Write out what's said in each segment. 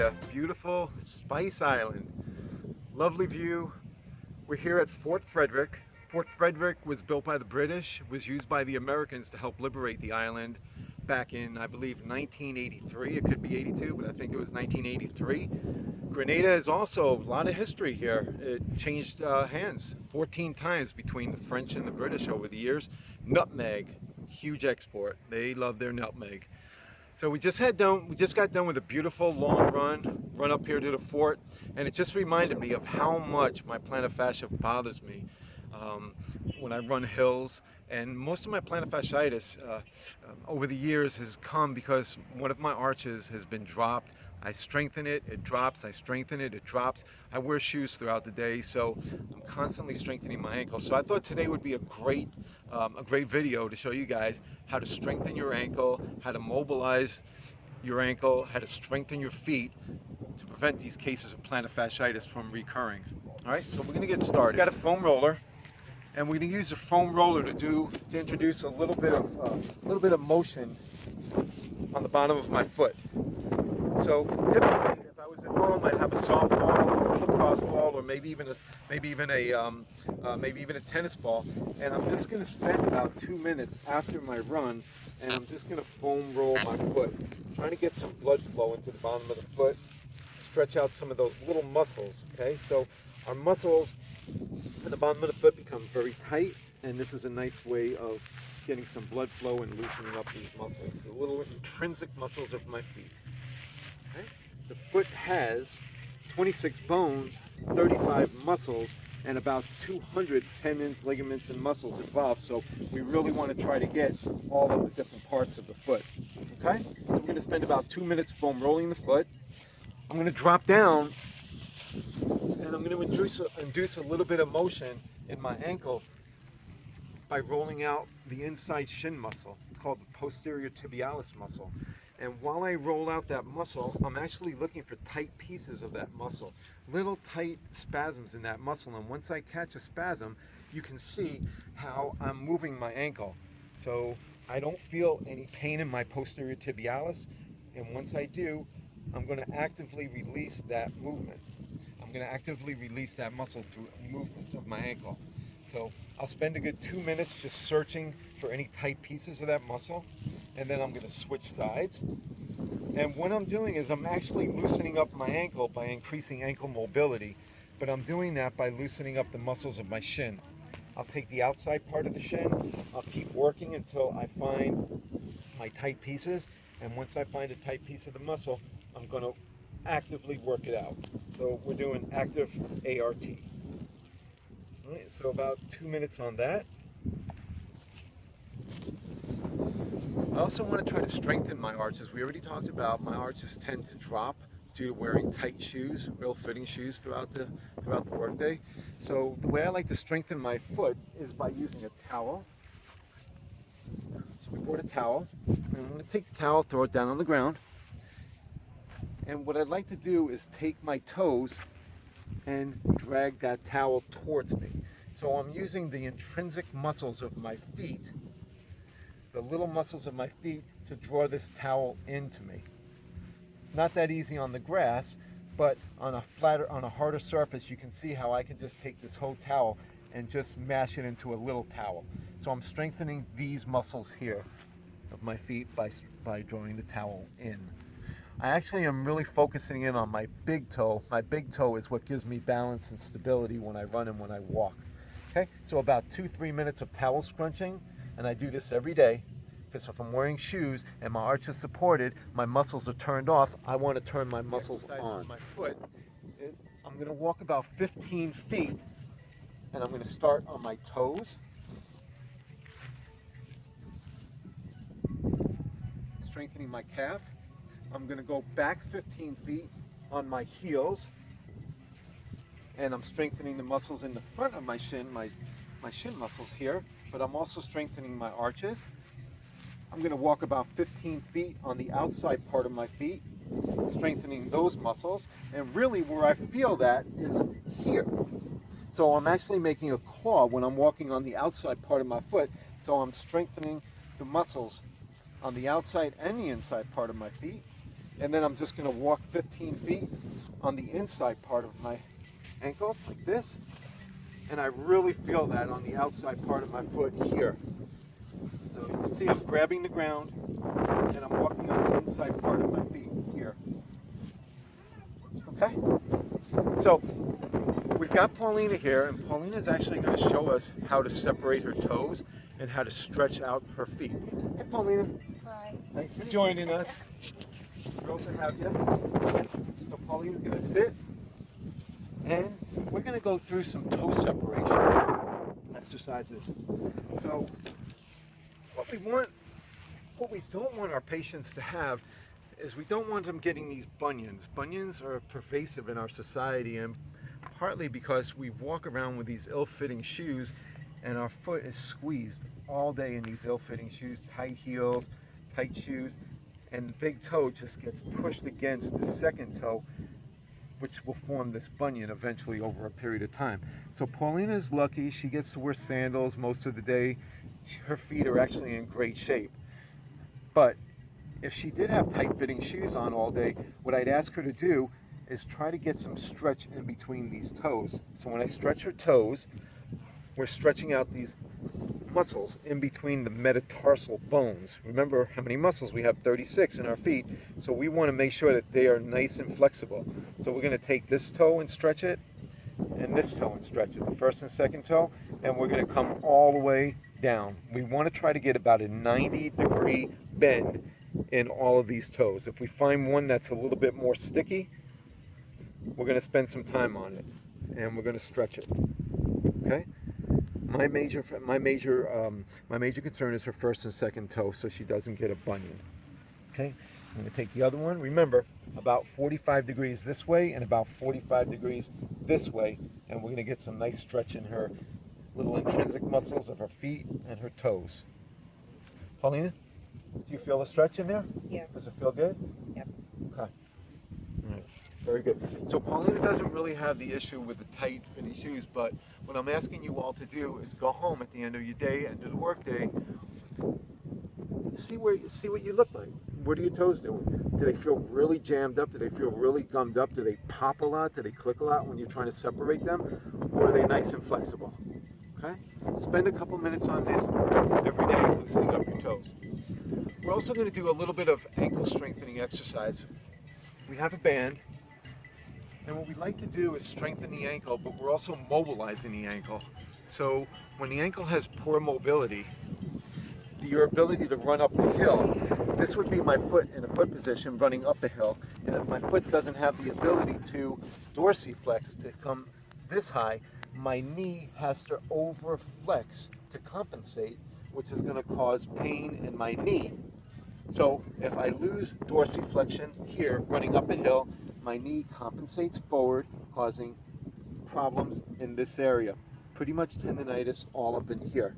Florida, beautiful Spice Island. Lovely view. We're here at Fort Frederick. Fort Frederick was built by the British, was used by the Americans to help liberate the island back in, I believe, 1983. It could be 82, but I think it was 1983. Grenada is also a lot of history here. It changed hands 14 times between the French and the British over the years. Nutmeg, huge export. They love their nutmeg. So we just got done with a beautiful long run up here to the fort, and it just reminded me of how much my plantar fascia bothers me when I run hills. And most of my plantar fasciitis over the years has come because one of my arches has been dropped. I strengthen it, it drops. I strengthen it, it drops. I wear shoes throughout the day, so I'm constantly strengthening my ankle. So I thought today would be a great video to show you guys how to strengthen your ankle, how to mobilize your ankle, how to strengthen your feet to prevent these cases of plantar fasciitis from recurring. All right, so we're gonna get started. We've got a foam roller, and we're gonna use the foam roller to introduce a little bit of motion on the bottom of my foot. So typically, if I was at home, I'd have a softball, a lacrosse ball, or maybe even a tennis ball. And I'm just going to spend about 2 minutes after my run, and I'm just going to foam roll my foot, trying to get some blood flow into the bottom of the foot, stretch out some of those little muscles. Okay, so our muscles at the bottom of the foot become very tight, and this is a nice way of getting some blood flow and loosening up these muscles, the little intrinsic muscles of my feet. Okay. The foot has 26 bones, 35 muscles, and about 200 tendons, ligaments, and muscles involved. So we really want to try to get all of the different parts of the foot. Okay? So we're going to spend about 2 minutes foam rolling the foot. I'm going to drop down, and I'm going to induce a little bit of motion in my ankle by rolling out the inside shin muscle. It's called the posterior tibialis muscle. And while I roll out that muscle, I'm actually looking for tight pieces of that muscle, little tight spasms in that muscle. And once I catch a spasm, you can see how I'm moving my ankle. So I don't feel any pain in my posterior tibialis. And once I do, I'm going to actively release that movement. I'm going to actively release that muscle through movement of my ankle. So I'll spend a good 2 minutes just searching for any tight pieces of that muscle, and then I'm going to switch sides. And what I'm doing is I'm actually loosening up my ankle by increasing ankle mobility, but I'm doing that by loosening up the muscles of my shin. I'll take the outside part of the shin, I'll keep working until I find my tight pieces, and once I find a tight piece of the muscle, I'm going to actively work it out. So we're doing active ART. All right, so about 2 minutes on that. I also want to try to strengthen my arches. We already talked about my arches tend to drop due to wearing tight shoes, real fitting shoes throughout the workday. So the way I like to strengthen my foot is by using a towel. So we brought a towel, and I'm going to take the towel, throw it down on the ground. And what I'd like to do is take my toes and drag that towel towards me. So I'm using the intrinsic muscles of my feet, the little muscles of my feet, to draw this towel into me. It's not that easy on the grass, but on a harder surface, you can see how I can just take this whole towel and just mash it into a little towel. So I'm strengthening these muscles here of my feet by drawing the towel in. I actually am really focusing in on my big toe. My big toe is what gives me balance and stability when I run and when I walk. Okay, so about 2-3 minutes of towel scrunching, and I do this every day, because if I'm wearing shoes and my arch is supported, my muscles are turned off, I want to turn my muscles on. For my foot is I'm going to walk about 15 feet, and I'm going to start on my toes, strengthening my calf. I'm going to go back 15 feet on my heels, and I'm strengthening the muscles in the front of my shin, my shin muscles here, but I'm also strengthening my arches. I'm going to walk about 15 feet on the outside part of my feet, strengthening those muscles, and really where I feel that is here. So I'm actually making a claw when I'm walking on the outside part of my foot, so I'm strengthening the muscles on the outside and the inside part of my feet. And then I'm just going to walk 15 feet on the inside part of my ankles like this. And I really feel that on the outside part of my foot here. So you can see I'm grabbing the ground and I'm walking on the inside part of my feet here. Okay? So we've got Paulina here, and Paulina is actually going to show us how to separate her toes and how to stretch out her feet. Hey Paulina. Hi. Thanks for joining us. Thrilled to have you. So Paulina's going to sit, and we're going to go through some toe separation exercises. So what we don't want our patients to have is we don't want them getting these bunions. Bunions are pervasive in our society, and partly because we walk around with these ill-fitting shoes and our foot is squeezed all day in these ill-fitting shoes, tight heels, tight shoes, and the big toe just gets pushed against the second toe, which will form this bunion eventually over a period of time. So Paulina is lucky. She gets to wear sandals most of the day. Her feet are actually in great shape. But if she did have tight-fitting shoes on all day, what I'd ask her to do is try to get some stretch in between these toes. So when I stretch her toes, we're stretching out these muscles in between the metatarsal bones. Remember how many muscles? We have 36 in our feet, so we want to make sure that they are nice and flexible. So we're going to take this toe and stretch it, and this toe and stretch it, the first and second toe, and we're going to come all the way down. We want to try to get about a 90-degree bend in all of these toes. If we find one that's a little bit more sticky, we're going to spend some time on it, and we're going to stretch it. Okay. My major concern is her first and second toe, so she doesn't get a bunion. Okay. I'm going to take the other one. Remember, about 45 degrees this way and about 45 degrees this way, and we're going to get some nice stretch in her little intrinsic muscles of her feet and her toes. Paulina, do you feel the stretch in there? Yeah. Does it feel good? Yep. Okay. All right. Very good. So Paulina doesn't really have the issue with the tight fitting shoes, but what I'm asking you all to do is go home at the end of your day, end of the work day, see what you look like. What are your toes doing? Do they feel really jammed up? Do they feel really gummed up? Do they pop a lot? Do they click a lot when you're trying to separate them? Or are they nice and flexible? Okay? Spend a couple minutes on this every day, loosening up your toes. We're also going to do a little bit of ankle strengthening exercise. We have a band, and what we like to do is strengthen the ankle, but we're also mobilizing the ankle. So when the ankle has poor mobility, your ability to run up a hill, this would be my foot in a foot position running up a hill, and if my foot doesn't have the ability to dorsiflex to come this high, my knee has to overflex to compensate, which is going to cause pain in my knee. So if I lose dorsiflexion here running up a hill, my knee compensates forward, causing problems in this area. Pretty much tendonitis all up in here.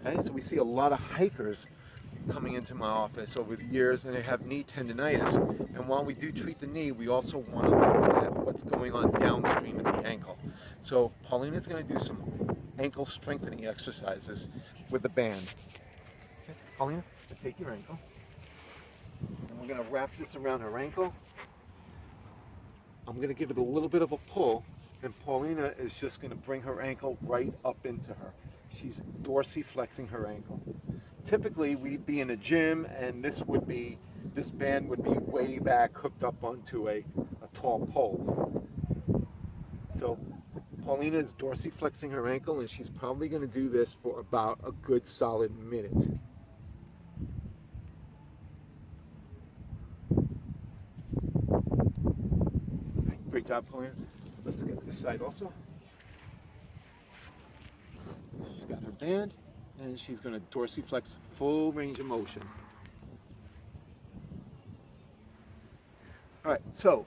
Okay, so we see a lot of hikers coming into my office over the years, and they have knee tendonitis. And while we do treat the knee, we also want to look at what's going on downstream in the ankle. So Paulina's going to do some ankle strengthening exercises with the band. Okay, Paulina, take your ankle, and we're going to wrap this around her ankle. I'm going to give it a little bit of a pull, and Paulina is just going to bring her ankle right up into her. She's dorsiflexing her ankle. Typically, we'd be in a gym, and this band would be way back, hooked up onto a tall pole. So Paulina is dorsiflexing her ankle, and she's probably going to do this for about a good solid minute. Great job, Paulina. Let's get this side also. She's got her band, and she's going to dorsiflex full range of motion. All right, so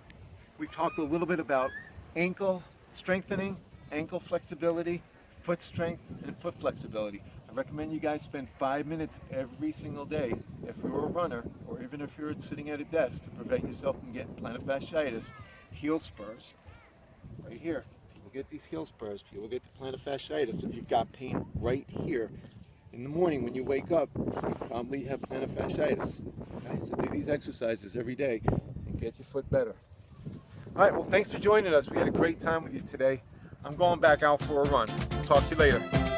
we've talked a little bit about ankle strengthening, ankle flexibility, foot strength, and foot flexibility. I recommend you guys spend 5 minutes every single day if you're a runner, or even if you're sitting at a desk, to prevent yourself from getting plantar fasciitis. Heel spurs, right here. People get these heel spurs. People get the plantar fasciitis. If you've got pain right here in the morning when you wake up, you probably have plantar fasciitis. Okay? right, so do these exercises every day and get your foot better. All right, well, thanks for joining us. We had a great time with you today. I'm going back out for a run. Talk to you later.